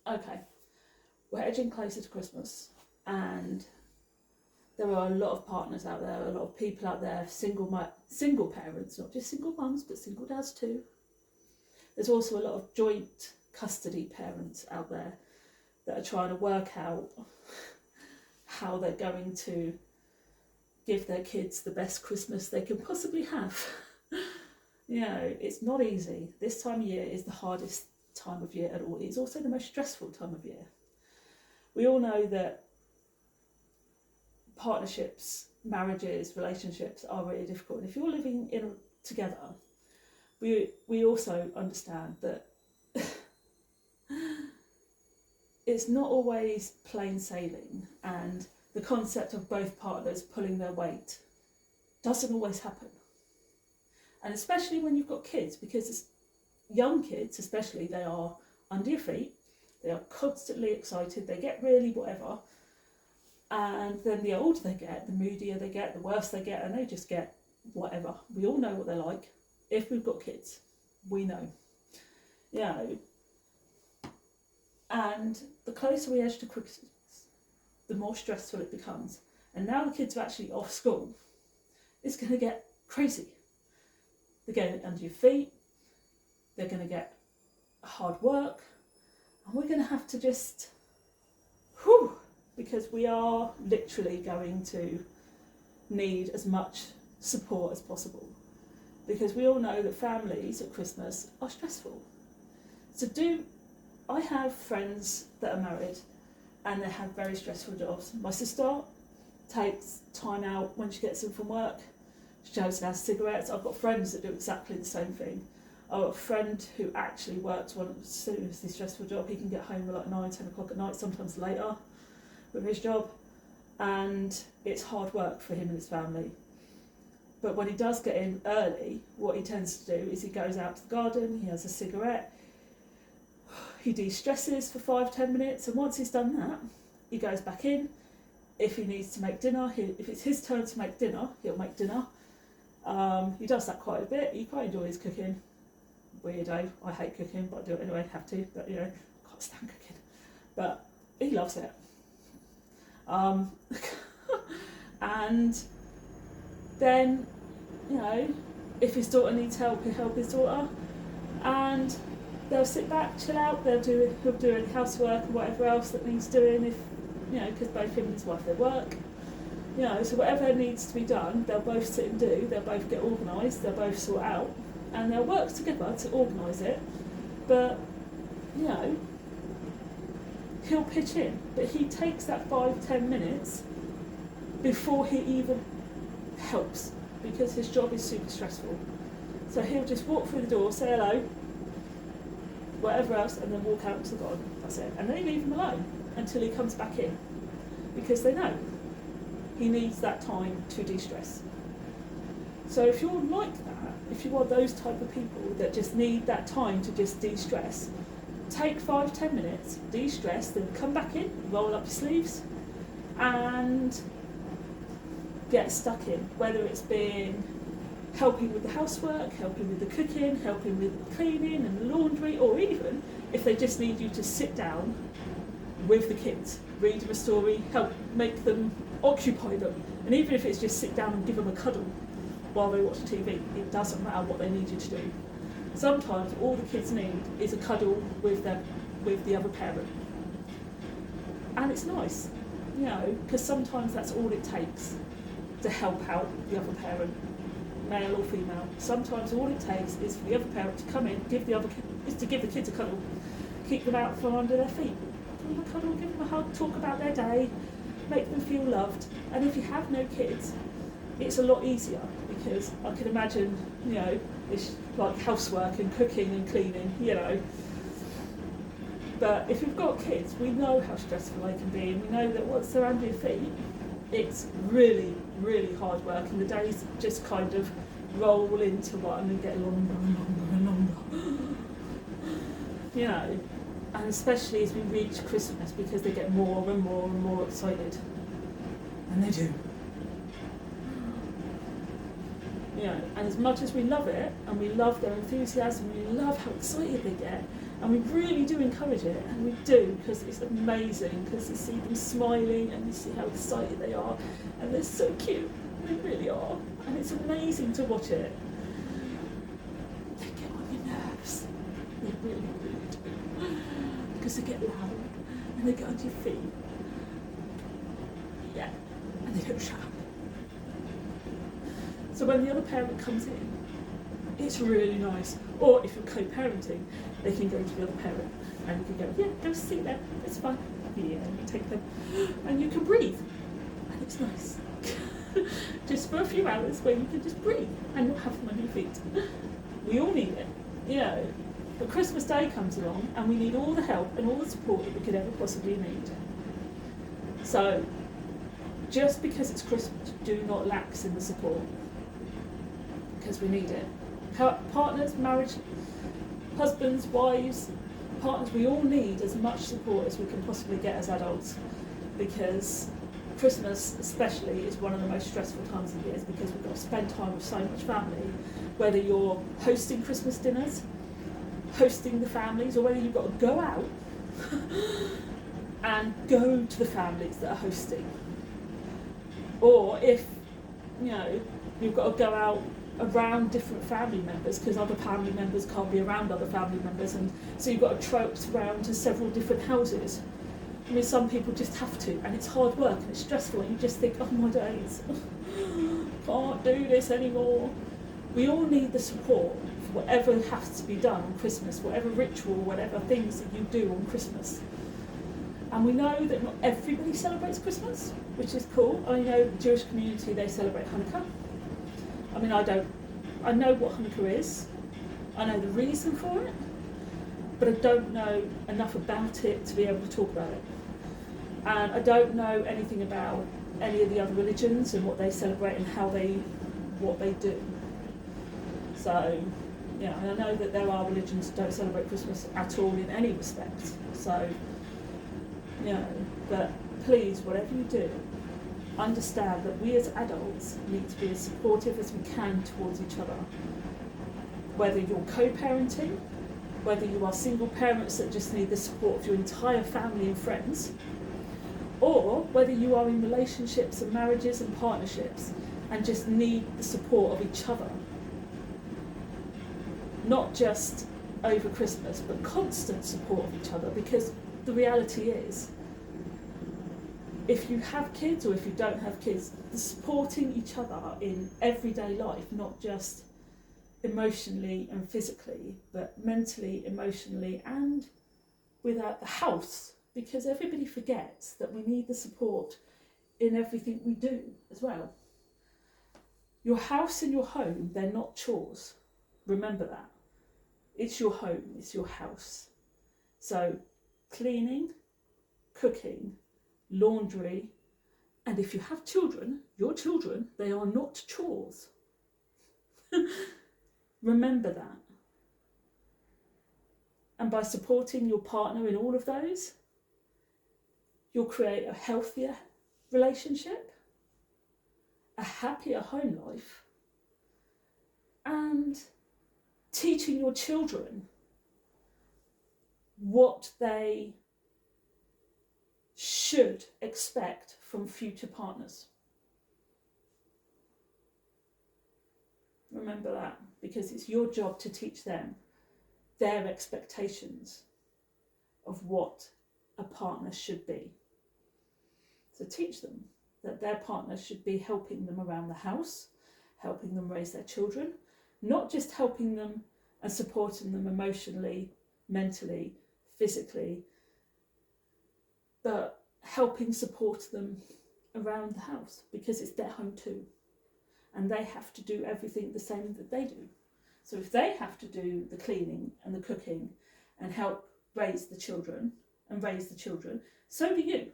Okay, we're edging closer to Christmas, and there are a lot of partners out there, a lot of people out there, single parents, not just single mums, but single dads too. There's also a lot of joint custody parents out there that are trying to work out how they're going to give their kids the best Christmas they can possibly have. You know, it's not easy. This time of year is the hardest time of year at all. It's also the most stressful time of year. We all know that partnerships, marriages, relationships are really difficult. And if you're living together, we also understand that it's not always plain sailing, and the concept of both partners pulling their weight doesn't always happen. And especially when you've got kids, because it's young kids especially, they are under your feet, they are constantly excited, they get really whatever, and then the older they get, the moodier they get, the worse they get, and they just get whatever. We all know what they're like. If we've got kids, we know. You know, and the closer we edge to Christmas, the more stressful it becomes. And now the kids are actually off school, it's going to get crazy. They're getting under your feet, they're going to get hard work, and we're going to have to just, because we are literally going to need as much support as possible. Because we all know that families at Christmas are stressful. I have friends that are married and they have very stressful jobs. My sister takes time out when she gets in from work. She goes and has cigarettes. I've got friends that do exactly the same thing. I've got a friend who actually works one seriously stressful job. He can get home at like 9, 10 o'clock at night, sometimes later with his job. And it's hard work for him and his family. But when he does get in early, what he tends to do is he goes out to the garden, he has a cigarette, he de-stresses for 5-10 minutes, and once he's done that, he goes back in. If he needs to make dinner, if it's his turn to make dinner, he'll make dinner. He does that quite a bit. He quite enjoys cooking. Weirdo. I hate cooking, but I do it anyway, have to. But you know, I can't stand cooking. But he loves it. And then, you know, if his daughter needs help, he'll help his daughter. And they'll sit back, chill out, he'll do any housework or whatever else that needs doing, if, you know, because both him and his wife, they work. You know, so whatever needs to be done, they'll both sit and do, they'll both get organised, they'll both sort out, and they'll work together to organise it. But, you know, he'll pitch in, but he takes that 5-10 minutes before he even helps, because his job is super stressful. So he'll just walk through the door, say hello, whatever else, and then walk out to the garden. That's it. And they leave him alone until he comes back in, because they know he needs that time to de-stress. So if you're like that, if you are those type of people that just need that time to just de-stress, take 5-10 minutes, de-stress, then come back in, roll up your sleeves, and get stuck in, whether it's been helping with the housework, helping with the cooking, helping with the cleaning and the laundry, or even if they just need you to sit down with the kids, read them a story, help make them, occupy them, and even if it's just sit down and give them a cuddle while they watch TV, it doesn't matter what they need you to do. Sometimes all the kids need is a cuddle with the other parent, and it's nice, you know, because sometimes that's all it takes to help out the other parent, male or female. Sometimes all it takes is for the other parent to come in, give the kids a cuddle, keep them out from under their feet, give them a cuddle, give them a hug, talk about their day, make them feel loved. And if you have no kids, it's a lot easier, because I can imagine, you know, it's like housework and cooking and cleaning, you know. But if you've got kids, we know how stressful they can be, and we know that once they're under your feet, it's really, really hard work, and the days just kind of roll into one and get longer and longer and longer. You know, and especially as we reach Christmas, because they get more and more and more excited. And they do. You know, and as much as we love it, and we love their enthusiasm, we love how excited they get, And we really do encourage it, and we do, because it's amazing, because you see them smiling and you see how excited they are, and they're so cute, they really are, and it's amazing to watch it. They get on your nerves, they really, really do, because they get loud, and they get onto your feet, yeah, and they don't shut up. So when the other parent comes in, it's really nice. Or if you're co-parenting, they can go to the other parent and you can go, yeah, go see them, it's fine. Yeah, and you take them and you can breathe. And it's nice. Just for a few hours where you can just breathe and not have them on your feet. We all need it, you know. But Christmas Day comes along and we need all the help and all the support that we could ever possibly need. So, just because it's Christmas, do not lax in the support. Because we need it. Partners, marriage, husbands, wives, partners, we all need as much support as we can possibly get as adults, because Christmas especially is one of the most stressful times of years, because we've got to spend time with so much family, whether you're hosting Christmas dinners, hosting the families, or whether you've got to go out and go to the families that are hosting, or if, you know, you've got to go out around different family members because other family members can't be around other family members, and so you've got to trope around to several different houses. I mean, some people just have to, and it's hard work and it's stressful, and you just think, oh my days, can't do this anymore. We all need the support for whatever has to be done on Christmas, whatever ritual, whatever things that you do on Christmas. And we know that not everybody celebrates Christmas, which is cool. I know the Jewish community, they celebrate Hanukkah. I mean, I know what Hanukkah is, I know the reason for it, but I don't know enough about it to be able to talk about it. And I don't know anything about any of the other religions and what they celebrate and what they do. So, yeah, and I know that there are religions that don't celebrate Christmas at all in any respect. So, you know, but please, whatever you do, understand that we as adults need to be as supportive as we can towards each other. Whether you're co-parenting, whether you are single parents that just need the support of your entire family and friends, or whether you are in relationships and marriages and partnerships and just need the support of each other. Not just over Christmas, but constant support of each other, because the reality is, if you have kids or if you don't have kids, supporting each other in everyday life, not just emotionally and physically, but mentally, emotionally, and without the house, because everybody forgets that we need the support in everything we do as well. Your house and your home, they're not chores. Remember that. It's your home, it's your house. So cleaning, cooking, laundry, and if you have children, your children, they are not chores. Remember that. And by supporting your partner in all of those, you'll create a healthier relationship, a happier home life, and teaching your children what they should expect from future partners. Remember that, because it's your job to teach them their expectations of what a partner should be. So teach them that their partner should be helping them around the house, helping them raise their children, not just helping them and supporting them emotionally, mentally, physically, but helping support them around the house, because it's their home too. And they have to do everything the same that they do. So if they have to do the cleaning and the cooking and help raise the children, so do you,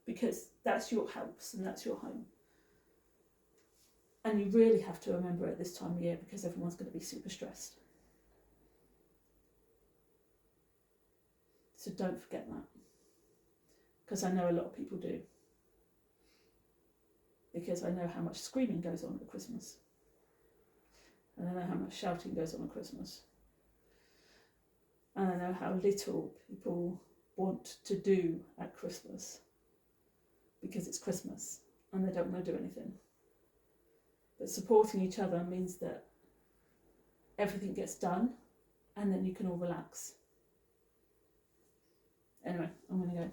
because that's your house and that's your home. And you really have to remember at this time of year, because everyone's going to be super stressed. So don't forget that, because I know a lot of people do. Because I know how much screaming goes on at Christmas. And I know how much shouting goes on at Christmas. And I know how little people want to do at Christmas because it's Christmas and they don't want to do anything. But supporting each other means that everything gets done and then you can all relax. Anyway, I'm going to go.